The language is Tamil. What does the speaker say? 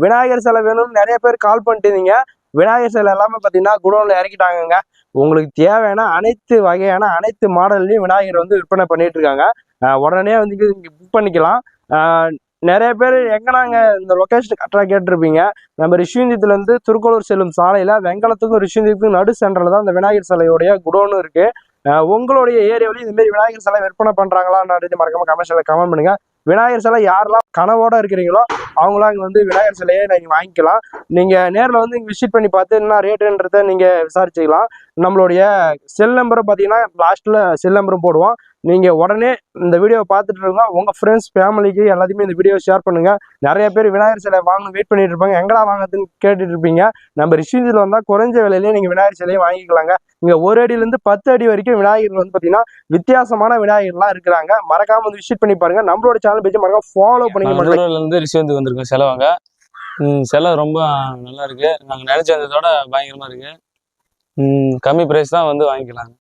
விநாயகர் சிலை வேணும்னு நிறைய பேர் கால் பண்ணிட்டு விநாயகர் சிலை எல்லாமே பார்த்தீங்கன்னா குடோன்ல இறக்கிட்டாங்கங்க. உங்களுக்கு தேவையான அனைத்து வகையான அனைத்து மாடல்லையும் விநாயகர் வந்து விற்பனை பண்ணிட்டு இருக்காங்க. உடனே வந்து இங்கே புக் பண்ணிக்கலாம். நிறைய பேர் எங்கனாங்க இந்த லொக்கேஷன் கரெக்டாக கேட்டிருப்பீங்க. நம்ம ரிஷிவந்தியத்துல இருந்து திருக்கோளூர் செல்லும் சாலையில வெங்கலத்துக்கும் ரிஷிவந்தியத்துக்கும் நடு சென்டர்ல தான் இந்த விநாயகர் சிலையோடைய குடோனும் இருக்கு. உங்களுடைய ஏரியாவிலையும் இந்த மாதிரி விநாயகர் சிலை விற்பனை பண்றாங்களான்னு மறக்காம கமெண்ட் பண்ணுங்க. விநாயகர் சிலை யாரெல்லாம் கனவோட இருக்கிறீங்களோ அவங்களாம் இங்க வந்து விநாயகர் சிலையை நீங்க வாங்கிக்கலாம். நீங்க நேரில் வந்து இங்க விசிட் பண்ணி பார்த்து என்ன ரேட்டுன்றத நீங்க விசாரிச்சுக்கலாம். நம்மளுடைய செல் நம்பரும் பார்த்தீங்கன்னா லாஸ்ட்ல செல் நம்பரும் போடுவோம். நீங்க உடனே இந்த வீடியோவை பார்த்துட்டு இருங்க. உங்க ஃப்ரெண்ட்ஸ் ஃபேமிலிக்கு எல்லாத்தையுமே இந்த வீடியோ ஷேர் பண்ணுங்க. நிறைய பேர் விநாயகர் சிலை வாங்கணும் வெயிட் பண்ணிட்டு இருப்பாங்க, எங்கடா வாங்குறதுன்னு கேட்டுட்டு இருப்பீங்க. நம்ம ரிஷிவந்தியில் வந்தா குறைஞ்ச விலையிலேயே நீங்க விநாயகர் சிலையை வாங்கிக்கலாங்க. இங்க 1 அடியிலிருந்து 10 அடி வரைக்கும் விநாயகர் வந்து பாத்தீங்கன்னா வித்தியாசமான விநாயகர்லாம் இருக்கிறாங்க. மறக்காம வந்து விசிட் பண்ணி பாருங்க. நம்மளோட சேனல் பேஜ் மறக்காம ஃபாலோ பண்ணி ரிஷிவந்தி வந்திருக்கோம் சிலை வாங்க. சிலை ரொம்ப நல்லா இருக்கு. நாங்க நினைச்ச வந்ததோட பயங்கரமா இருக்கு. கம்மி பிரைஸ் தான் வந்து வாங்கிக்கலாம்.